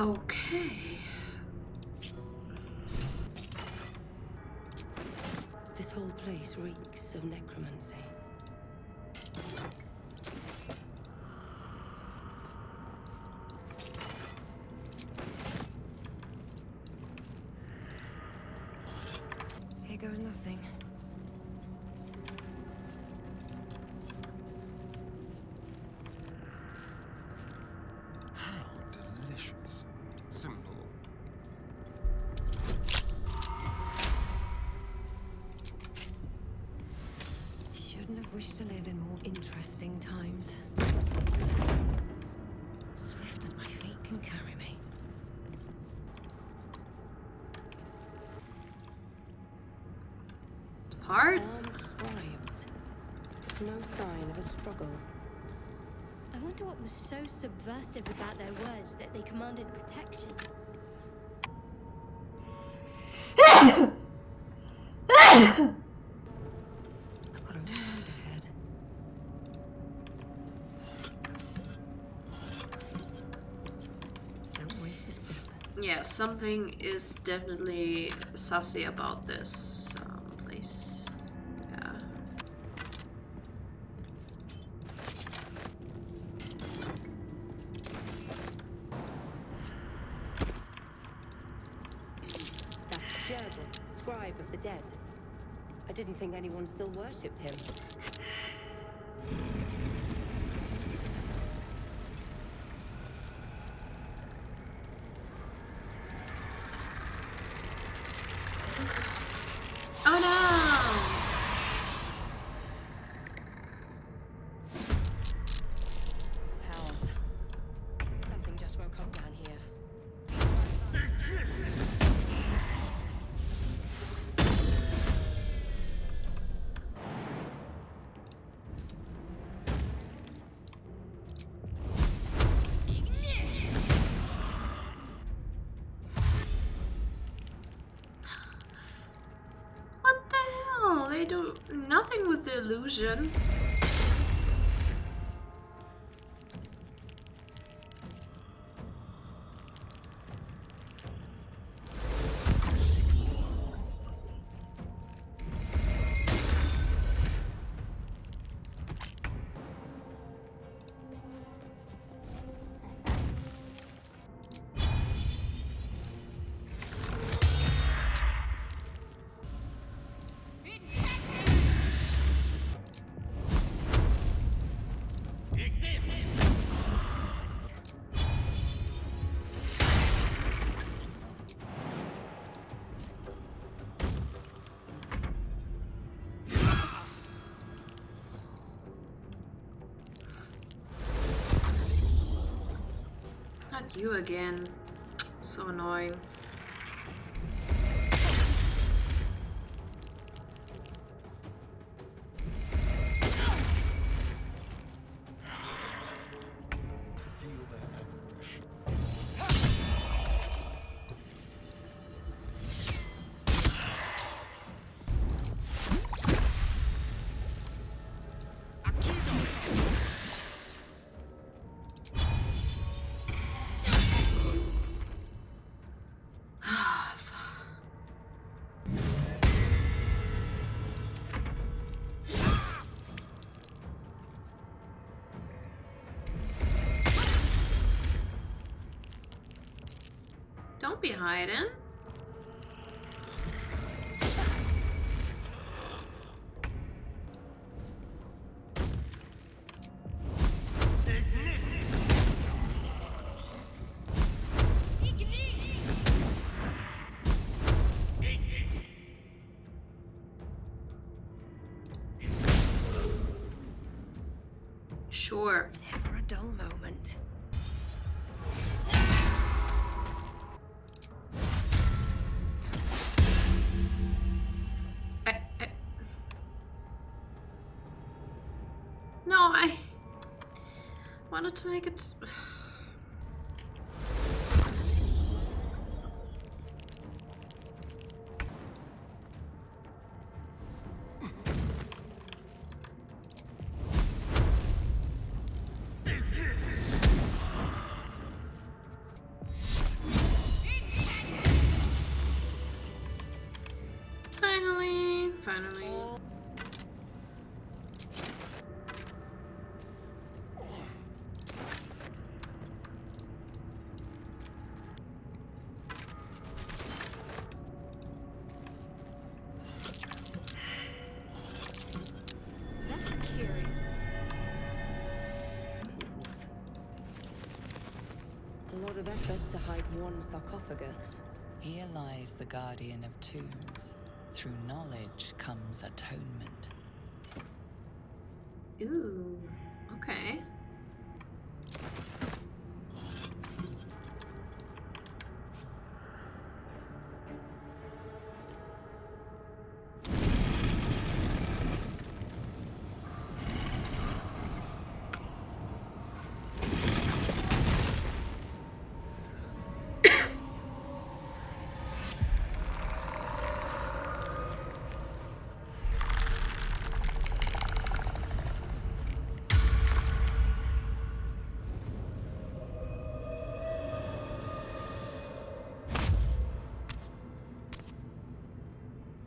Okay. This whole place reeks of necromancy. Here goes nothing. How delicious. Simple. Shouldn't have wished to live in more interesting times. Swift as my feet can carry me. Part? Armed scribes. No sign of a struggle. I wonder what was so subversive about their words that they commanded protection. I've got a long road ahead. Don't waste a step. Yeah, something is definitely sussy about this place. Yeah. That's Jerky, scribe of the dead. I didn't think anyone still worshipped him. Oh no! Hells. Something just woke up down here. What the hell? They do nothing with the illusion. Not you again. So annoying. Feel their anguish. Don't be hiding. Sure. Never a dull moment. No, I wanted to make it. Finally, finally. That's curious. A lot of effort to hide one sarcophagus. Here lies the guardian of tombs. Through knowledge comes atonement. Ooh, okay.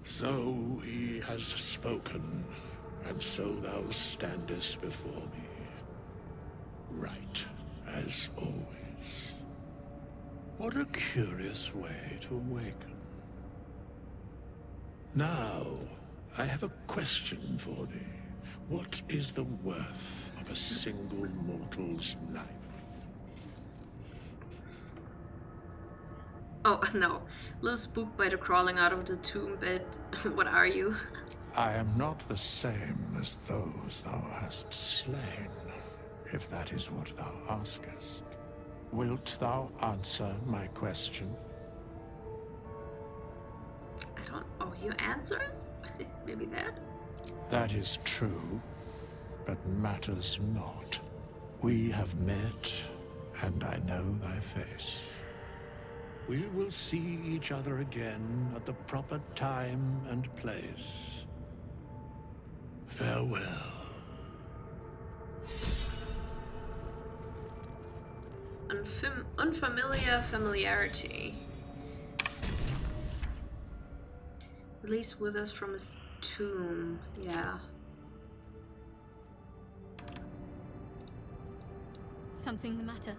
So he has spoken, and so thou standest before me, right as always. What a curious way to awaken. Now, I have a question for thee. What is the worth of a single mortal's life? Oh, no. Little spooked by the crawling out of the tomb bed. What are you? I am not the same as those thou hast slain, if that is what thou askest. Wilt thou answer my question? I don't... Oh, you answers? Maybe that? That is true, but matters not. We have met, and I know thy face. We will see each other again at the proper time and place. Farewell. Unfamiliar familiarity. Release with us from his tomb. Yeah. Something the matter?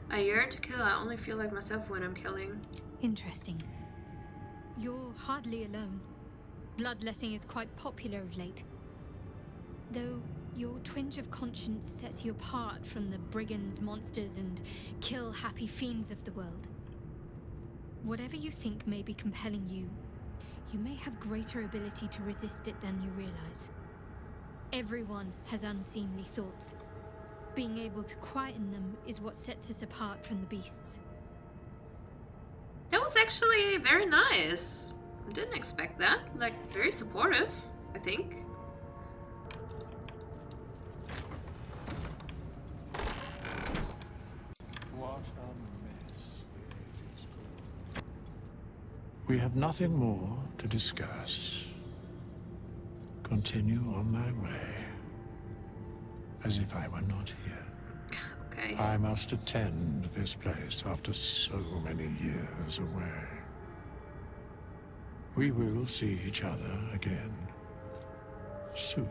I yearn to kill. I only feel like myself when I'm killing. Interesting. You're hardly alone. Bloodletting is quite popular of late. Though your twinge of conscience sets you apart from the brigands, monsters, and kill-happy fiends of the world. Whatever you think may be compelling you, you may have greater ability to resist it than you realize. Everyone has unseemly thoughts. Being able to quieten them is what sets us apart from the beasts. That was actually very nice. I didn't expect that. Like, very supportive, I think. What a mess it is called. We have nothing more to discuss. Continue on thy way, as if I were not here. Okay. I must attend this place after so many years away. We will see each other again soon.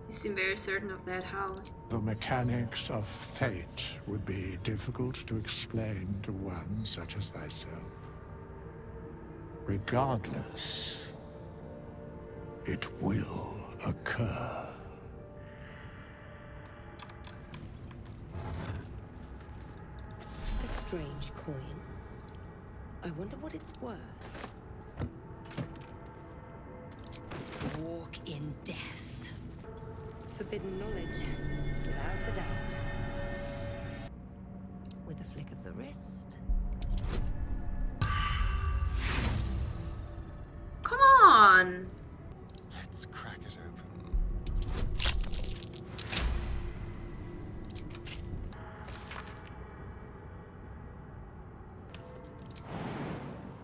You seem very certain of that. How? The mechanics of fate would be difficult to explain to one such as thyself. Regardless, it will occur. A strange coin. I wonder what it's worth. Walk in death. Forbidden knowledge, without a doubt. With a flick of the wrist. Come on! Let's crack it open.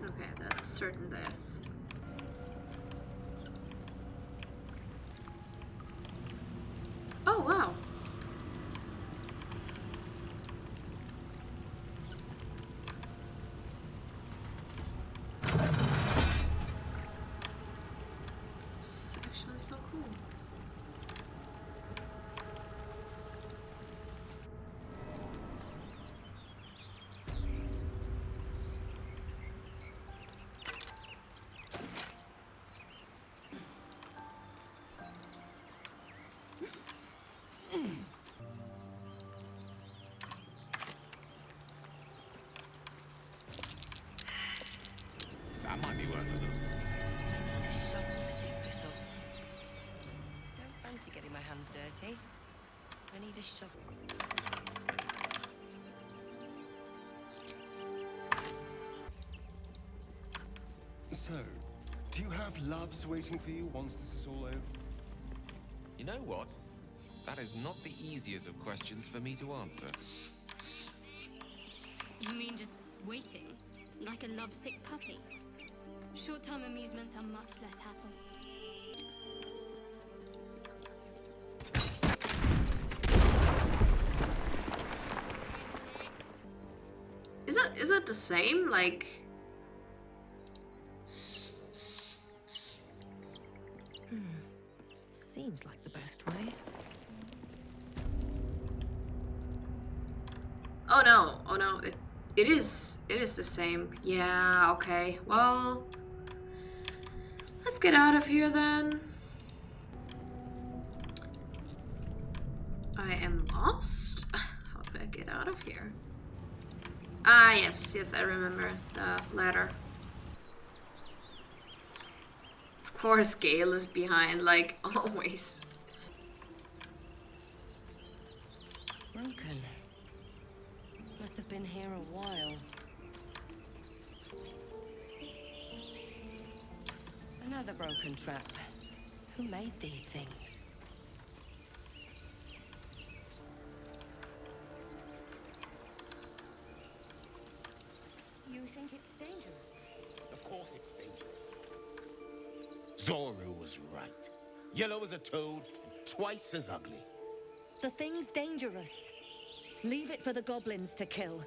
Okay, that's certain death. Oh, wow. So, do you have loves waiting for you once this is all over? You know what? That is not the easiest of questions for me to answer. You mean just waiting? Like a lovesick puppy? Short-term amusements are much less hassle. Is that the same? Like, Seems like the best way. oh no, it is the same. Yeah, okay. Well, let's get out of here then. I am lost. How do I get out of here? Ah, yes, I remember the ladder. Of course, Gale is behind, like always. Broken. Must have been here a while. Another broken trap. Who made these things? You think it's dangerous? Of course it's dangerous. Zoru was right. Yellow as a toad, twice as ugly. The thing's dangerous. Leave it for the goblins to kill.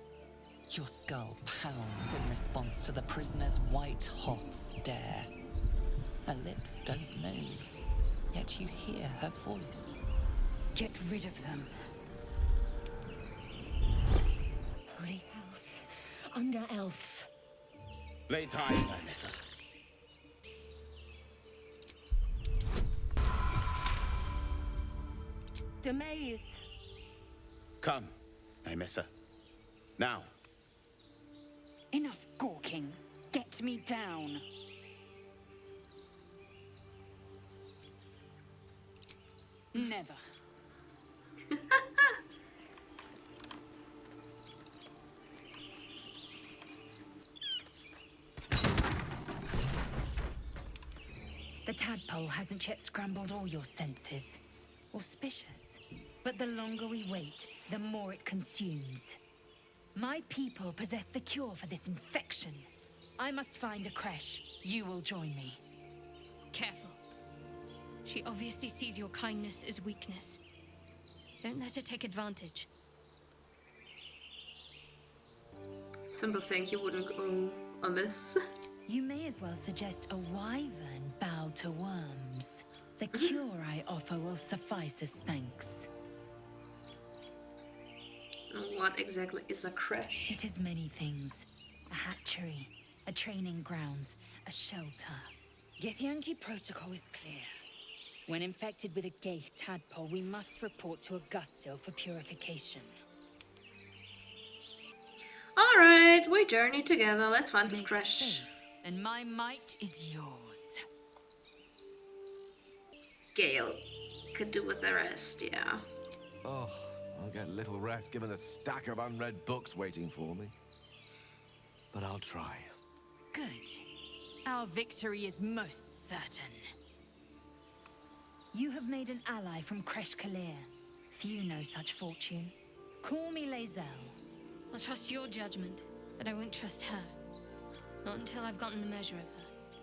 Your skull pounds in response to the prisoner's white-hot stare. Her lips don't move, yet you hear her voice. Get rid of them. Holy house. Under elf. Lay tight, Vanessa. Demaze. Come, Nymissa. Now. Enough gawking. Get me down. Never. The tadpole hasn't yet scrambled all your senses. Auspicious. But the longer we wait, the more it consumes. My people possess the cure for this infection. I must find a creche. You will join me. Careful. She obviously sees your kindness as weakness. Don't let her take advantage. Simple thing you wouldn't go amiss. You may as well suggest a wyvern bow to worms. The cure I offer will suffice as thanks. What exactly is a creche? It is many things. A hatchery, a training grounds, a shelter. Githyanki protocol is clear. When infected with a gate tadpole, we must report to Augustil for purification. Alright, we journey together. Let's find this Make creche. space, and my might is yours. Gale could do with the rest, yeah. Oh, I'll get little rest given a stack of unread books waiting for me. But I'll try. Good. Our victory is most certain. You have made an ally from Kresh Kalir. Few know such fortune. Call me Lae'zel. I'll trust your judgment, but I won't trust her. Not until I've gotten the measure of her.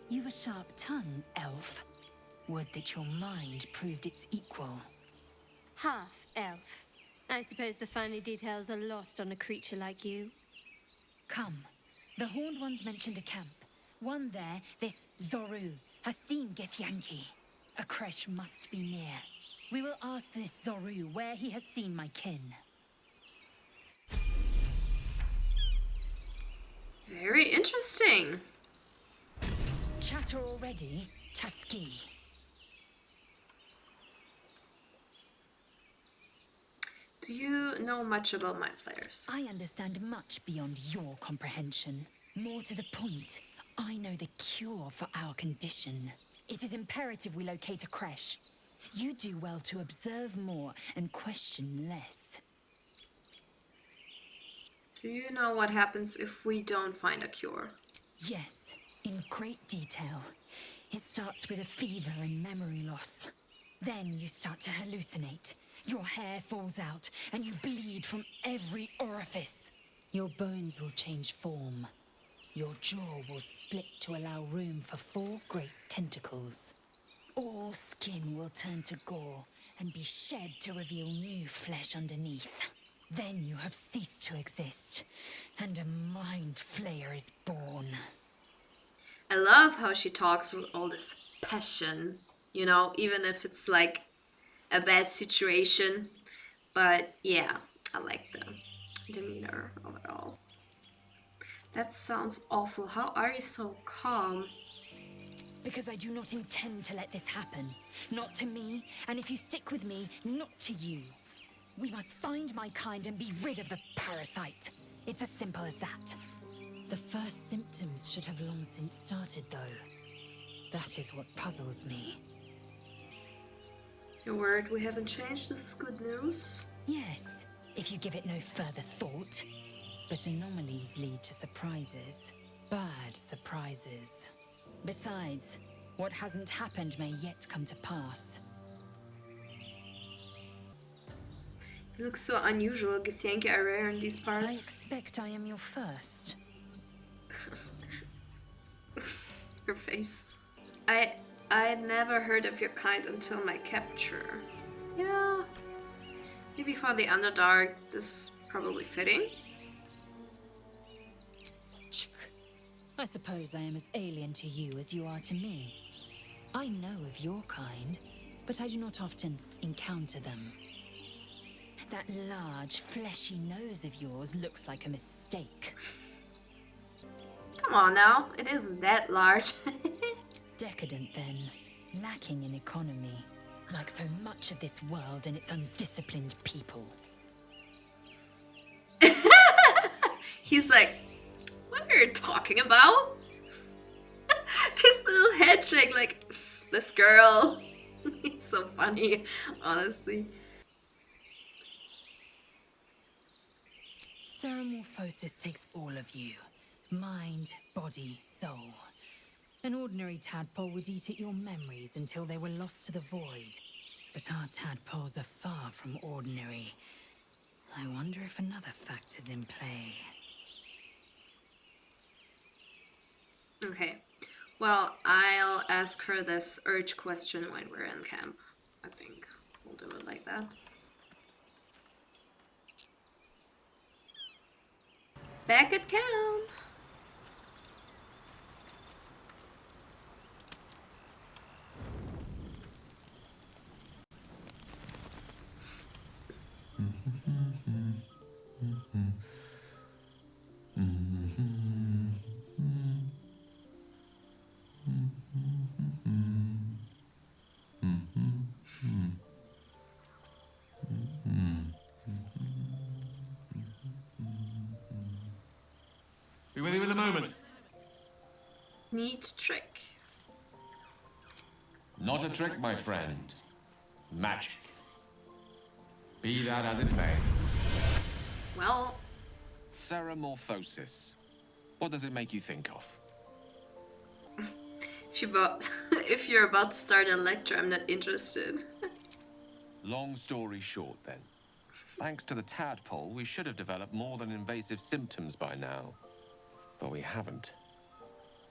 You've a sharp tongue, elf. Would that your mind proved its equal. Half elf. I suppose the finer details are lost on a creature like you. Come. The Horned Ones mentioned a camp. One there, this Zoru, has seen Githyanki. A creche must be near. We will ask this Zoru where he has seen my kin. Very interesting. Chatter already, Taski. Do you know much about my players? I understand much beyond your comprehension. More to the point, I know the cure for our condition. It is imperative we locate a creche. You do well to observe more and question less. Do you know what happens if we don't find a cure? Yes, in great detail. It starts with a fever and memory loss. Then you start to hallucinate. Your hair falls out, and you bleed from every orifice. Your bones will change form. Your jaw will split to allow room for 4 great tentacles. All skin will turn to gore and be shed to reveal new flesh underneath. Then you have ceased to exist, and a mind flayer is born. I love how she talks with all this passion, you know, even if it's like a bad situation. But yeah, I like the demeanor of it all. That sounds awful. How are you so calm? Because I do not intend to let this happen. Not to me, and if you stick with me, not to you. We must find my kind and be rid of the parasite. It's as simple as that. The first symptoms should have long since started, though. That is what puzzles me. Your word, we haven't changed. This is good news. Yes, if you give it no further thought. But anomalies lead to surprises. Bad surprises. Besides, what hasn't happened may yet come to pass. You look so unusual. Githyanki are rare in these I parts. expect I am your first. Your face. I never heard of your kind until my capture. Yeah. Maybe for the Underdark, this is probably fitting. I suppose I am as alien to you as you are to me. I know of your kind, but I do not often encounter them. That large, fleshy nose of yours looks like a mistake. Come on now, it isn't that large. Decadent, then. Lacking in economy. Like so much of this world and its undisciplined people. He's like, what are you talking about? His little head shake like, this girl. He's so funny, honestly. Ceramorphosis takes all of you. Mind, body, soul. An ordinary tadpole would eat at your memories until they were lost to the void. But our tadpoles are far from ordinary. I wonder if another factor's in play. Okay, well, I'll ask her this urge question when we're in camp. I think we'll do it like that. Back at camp. Be with you in a moment. Neat trick. Not a trick, my friend. Magic. Be that as it may. Well, Ceramorphosis. What does it make you think of? if you're about to start a lecture, I'm not interested. Long story short, then. Thanks to the tadpole, we should have developed more than invasive symptoms by now. But we haven't.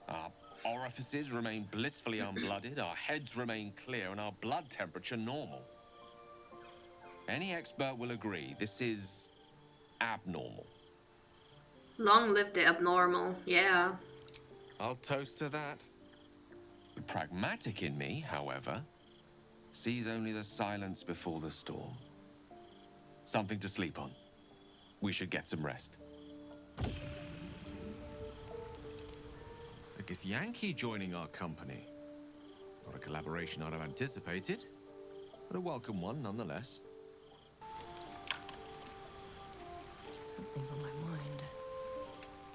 Our orifices remain blissfully unblooded, our heads remain clear, and our blood temperature normal. Any expert will agree this is abnormal. Long live the abnormal, yeah. I'll toast to that. The pragmatic in me, however, sees only the silence before the storm. Something to sleep on. We should get some rest. A Githyanki joining our company. Not a collaboration I'd have anticipated, but a welcome one nonetheless. Something's on my mind.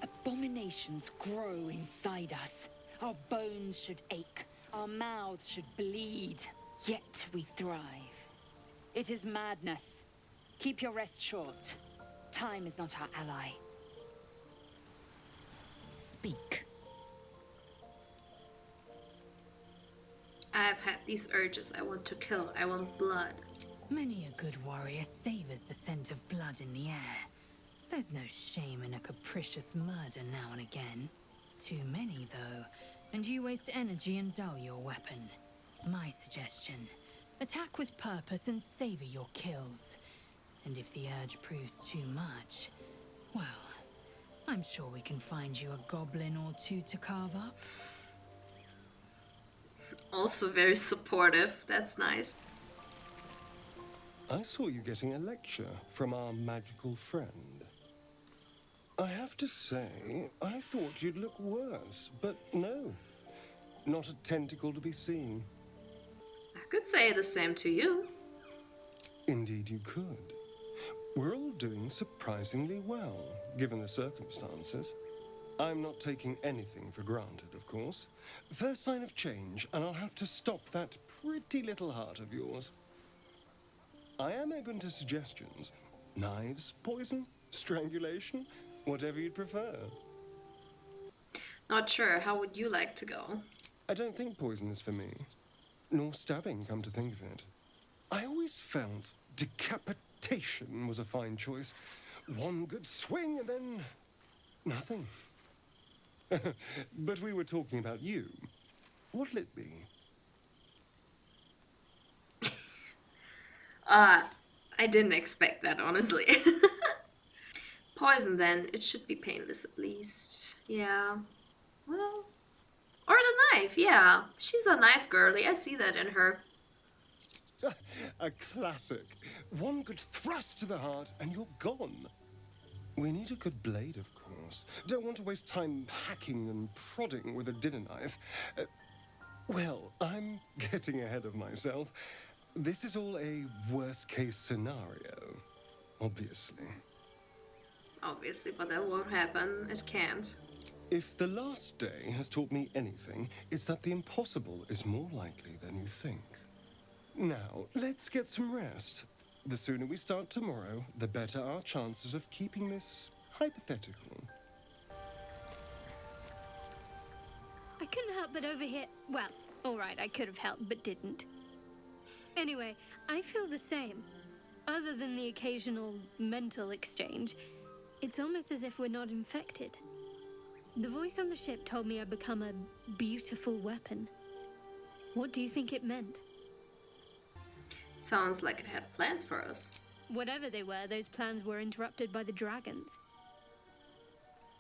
Abominations grow inside us. Our bones should ache. Our mouths should bleed. Yet we thrive. It is madness. Keep your rest short. Time is not our ally. Speak. I've had these urges. I want to kill. I want blood. Many a good warrior savors the scent of blood in the air. There's no shame in a capricious murder now and again. Too many, though, and you waste energy and dull your weapon. My suggestion: attack with purpose and savor your kills. And if the urge proves too much, well, I'm sure we can find you a goblin or two to carve up. Also very supportive. That's nice. I saw you getting a lecture from our magical friend. I have to say, I thought you'd look worse, but no. Not a tentacle to be seen. I could say the same to you. Indeed you could. We're all doing surprisingly well, given the circumstances. I'm not taking anything for granted, of course. First sign of change, and I'll have to stop that pretty little heart of yours. I am open to suggestions. Knives, poison, strangulation, whatever you'd prefer. Not sure. How would you like to go? I don't think poison is for me. Nor stabbing, come to think of it. I always felt decapitation was a fine choice. One good swing and then nothing. But we were talking about you. What'll it be? I didn't expect that, honestly. Poison then. It should be painless at least. Yeah. Well. Or the knife, yeah. She's a knife girly. I see that in her. A classic. One good thrust to the heart and you're gone. We need a good blade, of course. Don't want to waste time hacking and prodding with a dinner knife. Well, I'm getting ahead of myself. This is all a worst-case scenario, obviously. Obviously, but that won't happen. It can't. If the last day has taught me anything, it's that the impossible is more likely than you think. Now, let's get some rest. The sooner we start tomorrow, the better our chances of keeping this hypothetical. I couldn't help but overhear. Well, alright, I could have helped, but didn't. Anyway, I feel the same. Other than the occasional mental exchange, it's almost as if we're not infected. The voice on the ship told me I'd become a beautiful weapon. What do you think it meant? Sounds like it had plans for us. Whatever they were, those plans were interrupted by the dragons.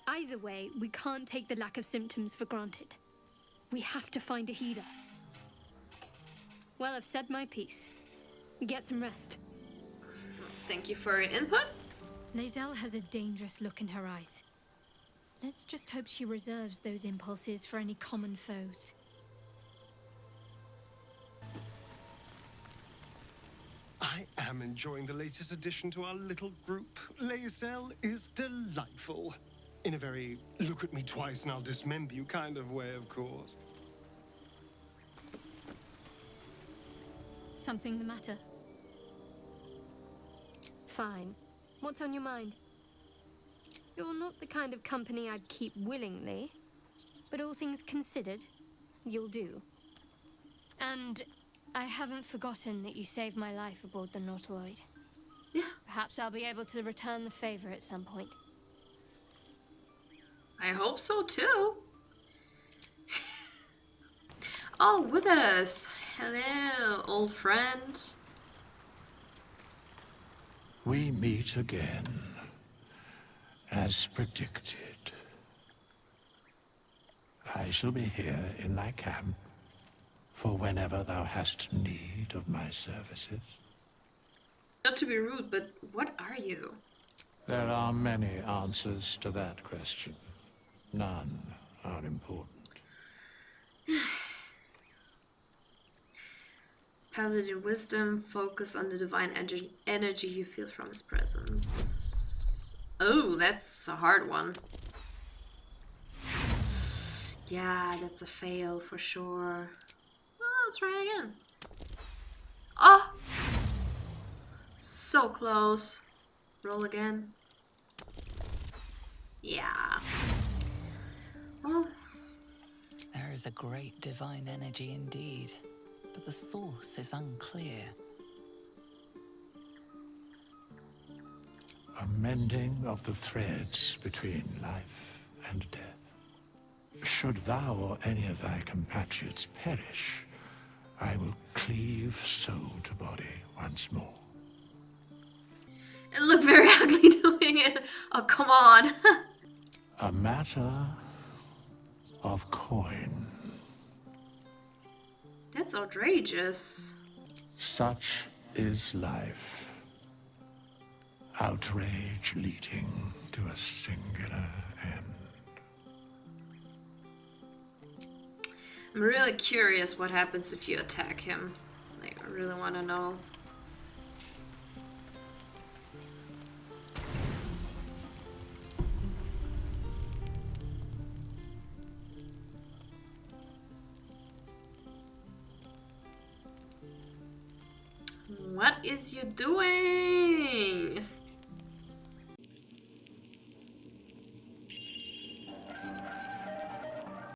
Either way, we can't take the lack of symptoms for granted. We have to find a healer. Well, I've said my piece. Get some rest. Thank you for your input. Lae'zel has a dangerous look in her eyes. Let's just hope she reserves those impulses for any common foes. I am enjoying the latest addition to our little group. Lae'zel is delightful. In a very look at me twice and I'll dismember you kind of way, of course. Something the matter? Fine. What's on your mind? You're not the kind of company I'd keep willingly, but all things considered, you'll do. And I haven't forgotten that you saved my life aboard the Nautiloid. Yeah. Perhaps I'll be able to return the favor at some point. I hope so too. Oh, with us. Hello, old friend. We meet again, as predicted. I shall be here in thy camp for whenever thou hast need of my services. Not to be rude, but what are you? There are many answers to that question. None are important. Paladin wisdom, focus on the divine energy you feel from his presence. Oh, that's a hard one. Yeah, that's a fail for sure. Oh, let's try again. Oh! So close. Roll again. Yeah. Well, There is a great divine energy indeed. but the source is unclear. A mending of the threads between life and death. Should thou or any of thy compatriots perish, I will cleave soul to body once more. It looked very ugly doing it. Oh, come on. A matter of coin. That's outrageous. Such is life. Outrage leading to a singular end. I'm really curious what happens if you attack him. Like, I really want to know. What is you doing?